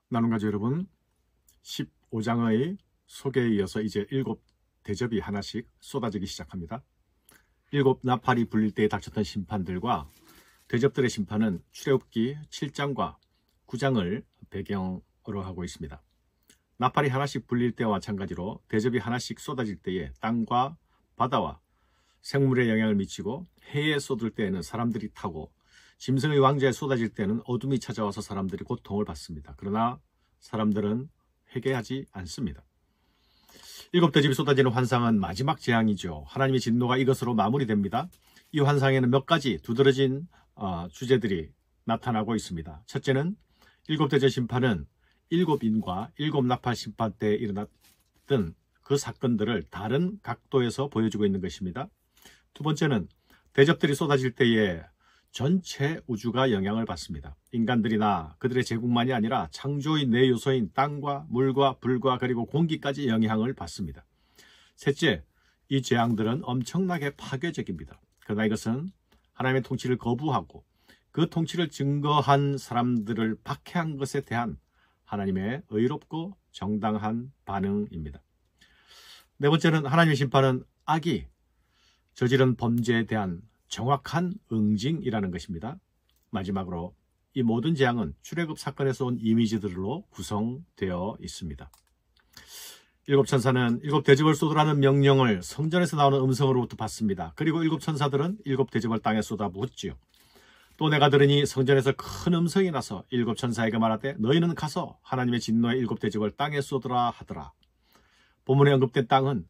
나눔가족 여러분, 15장의 소개에 이어서 이제 7대접이 하나씩 쏟아지기 시작합니다. 7나팔이 불릴 때에 닥쳤던 심판들과 대접들의 심판은 출애굽기 7장과 9장을 배경으로 하고 있습니다. 나팔이 하나씩 불릴 때와 마찬가지로 대접이 하나씩 쏟아질 때에 땅과 바다와 생물에 영향을 미치고 해에 쏟을 때에는 사람들이 타고 짐승의 왕좌에 쏟아질 때는 어둠이 찾아와서 사람들이 고통을 받습니다. 그러나 사람들은 회개하지 않습니다. 7대접이 쏟아지는 환상은 마지막 재앙이죠. 하나님의 진노가 이것으로 마무리됩니다. 이 환상에는 몇 가지 두드러진 주제들이 나타나고 있습니다. 첫째는 7대접 심판은 7인과 7나팔 심판 때 일어났던 그 사건들을 다른 각도에서 보여주고 있는 것입니다. 두 번째는 대접들이 쏟아질 때에 전체 우주가 영향을 받습니다. 인간들이나 그들의 제국만이 아니라 창조의 네 요소인 땅과 물과 불과 그리고 공기까지 영향을 받습니다. 셋째, 이 재앙들은 엄청나게 파괴적입니다. 그러나 이것은 하나님의 통치를 거부하고 그 통치를 증거한 사람들을 박해한 것에 대한 하나님의 의롭고 정당한 반응입니다. 네 번째는 하나님의 심판은 악이 저지른 범죄에 대한 정확한 응징이라는 것입니다. 마지막으로 이 모든 재앙은 출애굽 사건에서 온 이미지들로 구성되어 있습니다. 7천사는 7대접을 쏟으라는 명령을 성전에서 나오는 음성으로부터 받습니다. 그리고 7천사들은 7대접을 땅에 쏟아붓지요. 또 내가 들으니 성전에서 큰 음성이 나서 7천사에게 말하되 너희는 가서 하나님의 진노의 7대접을 땅에 쏟으라 하더라. 본문에 언급된 땅은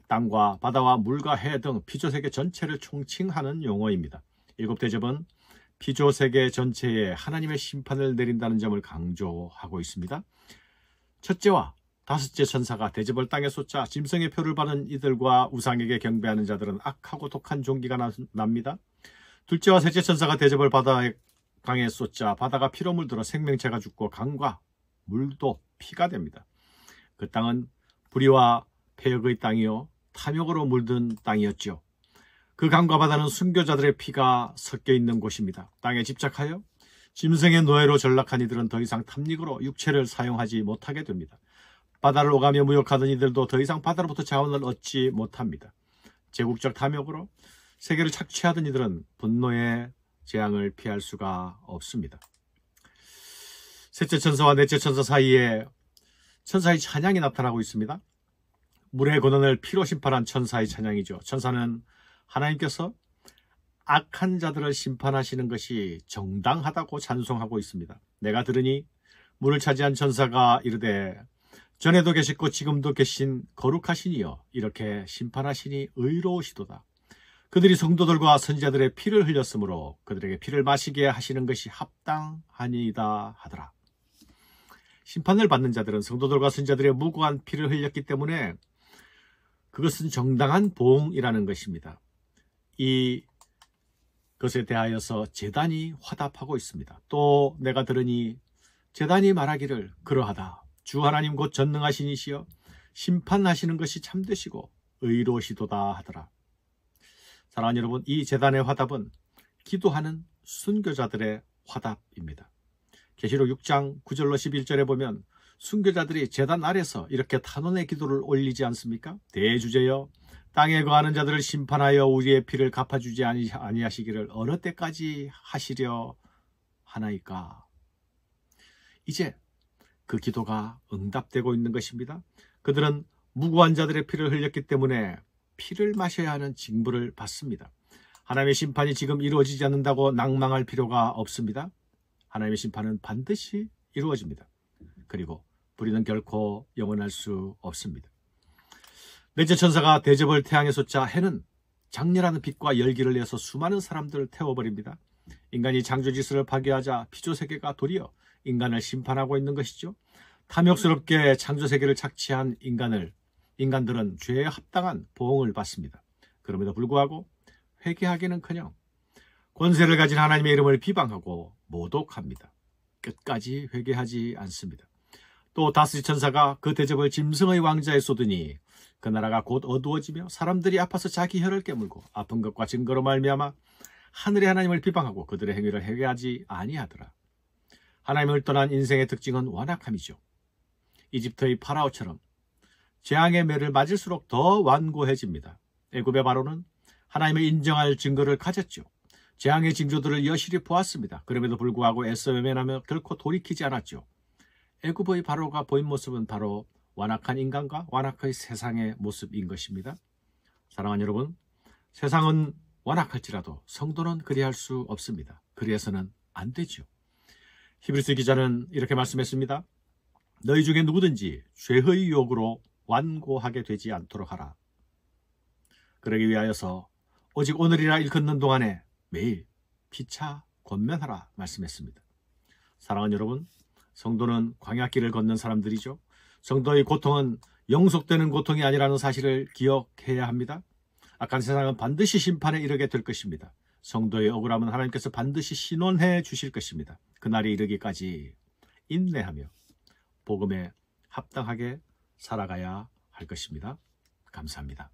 땅과 바다와 물과 해 등 피조세계 전체를 총칭하는 용어입니다. 7대접은 피조세계 전체에 하나님의 심판을 내린다는 점을 강조하고 있습니다. 첫째와 다섯째 천사가 대접을 땅에 쏟자 짐승의 표를 받은 이들과 우상에게 경배하는 자들은 악하고 독한 종기가 납니다. 둘째와 셋째 천사가 대접을 강에 쏟자 바다가 피로 물들어 생명체가 죽고 강과 물도 피가 됩니다. 그 땅은 불의와 폐역의 땅이요 탐욕으로 물든 땅이었죠. 그 강과 바다는 순교자들의 피가 섞여 있는 곳입니다. 땅에 집착하여 짐승의 노예로 전락한 이들은 더 이상 탐닉으로 육체를 사용하지 못하게 됩니다. 바다를 오가며 무역하던 이들도 더 이상 바다로부터 자원을 얻지 못합니다. 제국적 탐욕으로 세계를 착취하던 이들은 분노의 재앙을 피할 수가 없습니다. 셋째 천사와 넷째 천사 사이에 천사의 찬양이 나타나고 있습니다. 물의 고난을 피로 심판한 천사의 찬양이죠. 천사는 하나님께서 악한 자들을 심판하시는 것이 정당하다고 찬송하고 있습니다. 내가 들으니 물을 차지한 천사가 이르되 전에도 계셨고 지금도 계신 거룩하신 이여 이렇게 심판하시니 의로우시도다. 그들이 성도들과 선지자들의 피를 흘렸으므로 그들에게 피를 마시게 하시는 것이 합당하니이다 하더라. 심판을 받는 자들은 성도들과 선지자들의 무고한 피를 흘렸기 때문에 그것은 정당한 보응이라는 것입니다. 이 것에 대하여서 제단이 화답하고 있습니다. 또 내가 들으니 제단이 말하기를 그러하다. 주 하나님 곧 전능하신 이시여 심판하시는 것이 참되시고 의로우시도다 하더라. 사랑하는 여러분, 이 제단의 화답은 기도하는 순교자들의 화답입니다. 계시록 6장 9절로 11절에 보면 순교자들이 제단 아래서 이렇게 탄원의 기도를 올리지 않습니까? 대주제여 땅에 거하는 자들을 심판하여 우리의 피를 갚아주지 아니하시기를 어느 때까지 하시려 하나이까. 이제 그 기도가 응답되고 있는 것입니다. 그들은 무고한 자들의 피를 흘렸기 때문에 피를 마셔야 하는 징벌을 받습니다. 하나님의 심판이 지금 이루어지지 않는다고 낭망할 필요가 없습니다. 하나님의 심판은 반드시 이루어집니다. 그리고 불의는 결코 영원할 수 없습니다. 넷째 천사가 대접을 태양에 쏟자 해는 장렬한 빛과 열기를 내서 수많은 사람들을 태워버립니다. 인간이 창조지수를 파괴하자 피조세계가 도리어 인간을 심판하고 있는 것이죠. 탐욕스럽게 창조세계를 착취한 인간들은 죄에 합당한 보응을 받습니다. 그럼에도 불구하고 회개하기는커녕 권세를 가진 하나님의 이름을 비방하고 모독합니다. 끝까지 회개하지 않습니다. 또 다섯째 천사가 그 대접을 짐승의 왕자에 쏟으니 그 나라가 곧 어두워지며 사람들이 아파서 자기 혀를 깨물고 아픈 것과 증거로 말미암아 하늘의 하나님을 비방하고 그들의 행위를 회개하지 아니하더라. 하나님을 떠난 인생의 특징은 완악함이죠. 이집트의 파라오처럼 재앙의 매를 맞을수록 더 완고해집니다. 애굽의 바로는 하나님을 인정할 증거를 가졌죠. 재앙의 징조들을 여실히 보았습니다. 그럼에도 불구하고 애써 외면하며 결코 돌이키지 않았죠. 애굽의 바로가 보인 모습은 바로 완악한 인간과 완악의 세상의 모습인 것입니다. 사랑하는 여러분, 세상은 완악할지라도 성도는 그리할 수 없습니다. 그리해서는 안 되죠. 히브리서 기자는 이렇게 말씀했습니다. 너희 중에 누구든지 죄의 유혹으로 완고하게 되지 않도록 하라. 그러기 위하여서 오직 오늘이라 일컫는 동안에 매일 피차 권면하라 말씀했습니다. 사랑하는 여러분, 성도는 광야길을 걷는 사람들이죠. 성도의 고통은 영속되는 고통이 아니라는 사실을 기억해야 합니다. 악한 세상은 반드시 심판에 이르게 될 것입니다. 성도의 억울함은 하나님께서 반드시 신원해 주실 것입니다. 그날이 이르기까지 인내하며 복음에 합당하게 살아가야 할 것입니다. 감사합니다.